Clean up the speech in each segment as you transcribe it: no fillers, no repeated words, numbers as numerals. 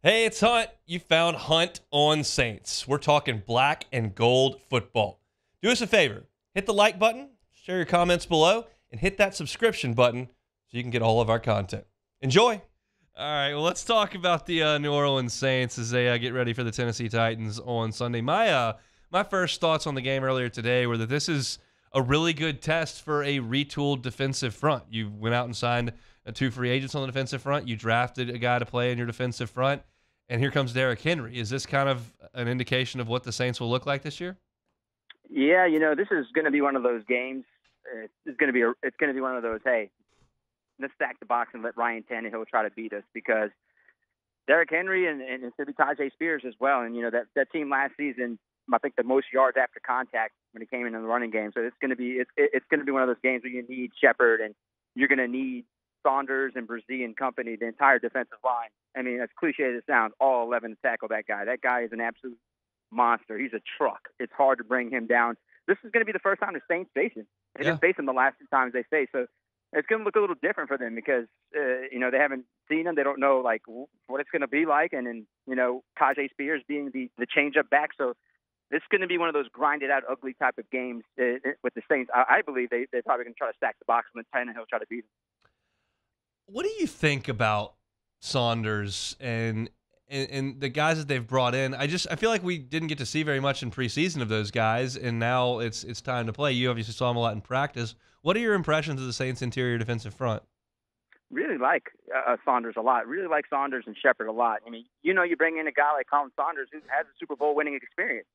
Hey, it's Hunt. You found Hunt on Saints. We're talking black and gold football. Do us a favor. Hit the like button, share your comments below, and hit that subscription button so you can get all of our content. Enjoy. All right, well, let's talk about the New Orleans Saints as they get ready for the Tennessee Titans on Sunday. My first thoughts on the game earlier today were that this is a really good test for a retooled defensive front. You went out and signed two free agents on the defensive front. You drafted a guy to play in your defensive front. And here comes Derrick Henry. Is this kind of an indication of what the Saints will look like this year? Yeah, this is going to be one of those games. It's going to be one of those. Hey, let's stack the box and let Ryan Tannehill try to beat us, because Derrick Henry and it's going to be Tajay Spears as well. And that team last season, I think the most yards after contact when he came in the running game. So it's going to be one of those games where you need Shepard and you're going to need Saunders and Brzee and company, the entire defensive line. I mean, as cliche as it sounds, all 11 to tackle that guy. That guy is an absolute monster. He's a truck. It's hard to bring him down. This is going to be the first time the Saints face him. They didn't face him the last two times they faced. So it's going to look a little different for them because, they haven't seen him. They don't know, what it's going to be like. And then, Tajay Spears being the change-up back. So this is going to be one of those grinded-out, ugly type of games with the Saints. I believe they're probably going to try to stack the box and then Tannehill try to beat him. What do you think about Saunders and the guys that they've brought in? I feel like we didn't get to see very much in preseason of those guys, and now it's time to play. You obviously saw them a lot in practice. What are your impressions of the Saints' interior defensive front? Really like Saunders a lot. Really like Saunders and Shepard a lot. I mean, you bring in a guy like Colin Saunders who has a Super Bowl winning experience.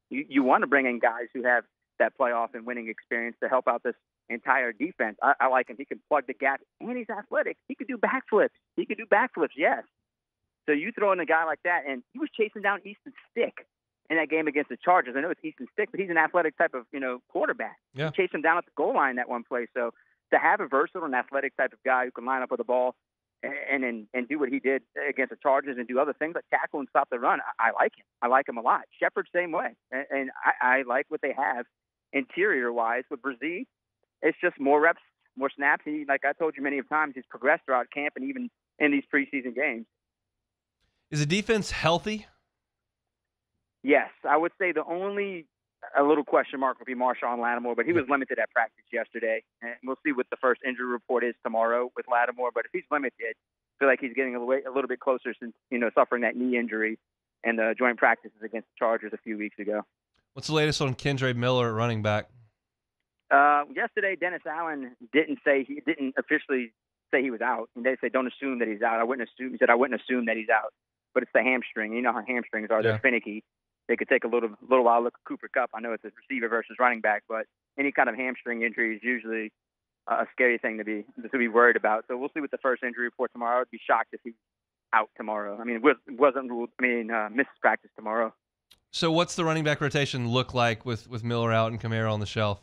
You want to bring in guys who have that playoff and winning experience to help out this entire defense. I like him. He can plug the gap, and he's athletic. He could do backflips. Yes. So you throw in a guy like that, and he was chasing down Easton Stick in that game against the Chargers. I know it's Easton Stick, but he's an athletic type of quarterback. Yeah. He chased him down at the goal line that one play. So to have a versatile and athletic type of guy who can line up with the ball and do what he did against the Chargers and do other things like tackle and stop the run, I like him. I like him a lot. Shepard, same way. And I like what they have interior-wise with Brzee. It's just more reps, more snaps. He, like I told you many times, he's progressed throughout camp and even in these preseason games. Is the defense healthy? Yes, I would say the only a little question mark would be Marshawn Lattimore, but he was limited at practice yesterday. And we'll see what the first injury report is tomorrow with Lattimore. But if he's limited, I feel like he's getting a little bit closer since suffering that knee injury and the joint practices against the Chargers a few weeks ago. What's the latest on Kendre Miller at running back? Yesterday, Dennis Allen didn't officially say he was out. And they say don't assume that he's out. He said I wouldn't assume that he's out, but it's the hamstring. You know how hamstrings are; they're finicky. They could take a little while. Look at Cooper Kupp. I know it's a receiver versus running back, but any kind of hamstring injury is usually a scary thing to be worried about. So we'll see what the first injury report tomorrow. I'd be shocked if he's out tomorrow. I mean, it wasn't ruled. Misses practice tomorrow. So what's the running back rotation look like with Miller out and Kamara on the shelf?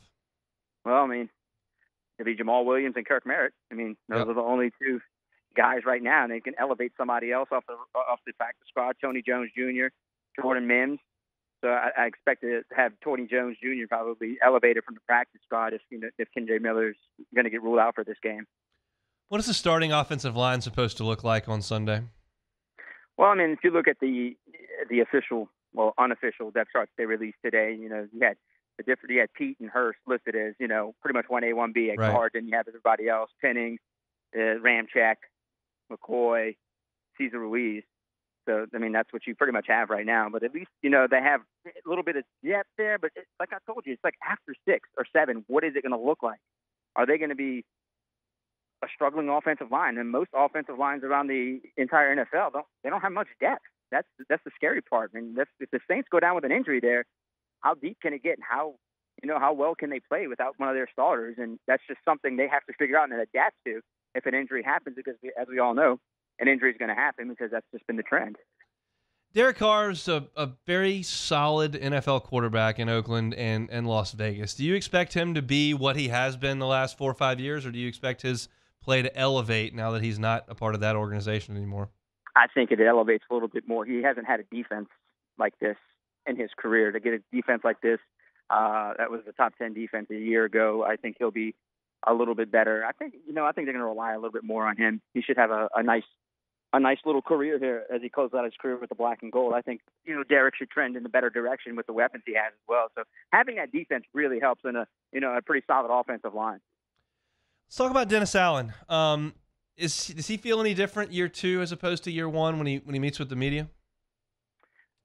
Well, it'd be Jamal Williams and Kirk Merritt. Those are the only two guys right now, and they can elevate somebody else off the practice squad. Tony Jones Jr., Jordan Mims. So I expect to have Tony Jones Jr. probably elevated from the practice squad if Kendre Miller's going to get ruled out for this game. What is the starting offensive line supposed to look like on Sunday? Well, if you look at the official, unofficial depth charts they released today, you had you had Pete and Hurst listed as, pretty much 1A, 1B at guard. Then you have everybody else, Penning, Ramczyk, McCoy, Cesar Ruiz. So, that's what you pretty much have right now. But at least, they have a little bit of depth there. But like I told you, it's like after 6 or 7, what is it going to look like? Are they going to be a struggling offensive line? And most offensive lines around the entire NFL, they don't have much depth. That's the scary part. If the Saints go down with an injury there, how deep can it get, and how well can they play without one of their starters? And that's just something they have to figure out and adapt to if an injury happens, because as we all know, an injury is going to happen because that's just been the trend. Derek Carr's a very solid NFL quarterback in Oakland and Las Vegas. Do you expect him to be what he has been the last 4 or 5 years, or do you expect his play to elevate now that he's not a part of that organization anymore? I think it elevates a little bit more. He hasn't had a defense like this in his career. To get a defense like this, that was the top 10 defense a year ago. I think he'll be a little bit better. I think they're going to rely a little bit more on him. He should have a nice a nice little career here as he closed out his career with the black and gold. I think, Derek should trend in the better direction with the weapons he has as well. So having that defense really helps in a pretty solid offensive line. Let's talk about Dennis Allen. Does he feel any different year 2 as opposed to year 1 when he meets with the media?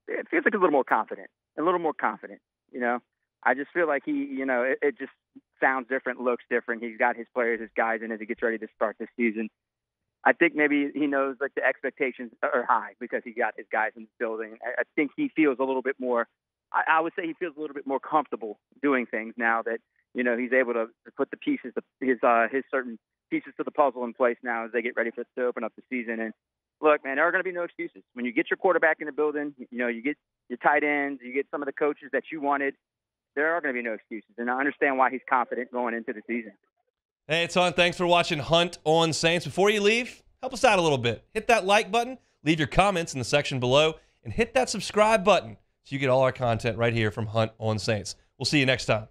It feels like a little more confident. I just feel like he, it just sounds different, looks different. He's got his players, his guys in as he gets ready to start this season. I think maybe he knows like the expectations are high because he got his guys in the building. I think he feels a little bit more, I would say he feels a little bit more comfortable doing things now that, he's able to put the pieces, his certain pieces to the puzzle in place now as they get ready to open up the season. And look, man, there are going to be no excuses. When you get your quarterback in the building, you get your tight ends, you get some of the coaches that you wanted, there are going to be no excuses. And I understand why he's confident going into the season. Hey, it's on. Thanks for watching Hunt on Saints. Before you leave, help us out a little bit. Hit that like button, leave your comments in the section below, and hit that subscribe button so you get all our content right here from Hunt on Saints. We'll see you next time.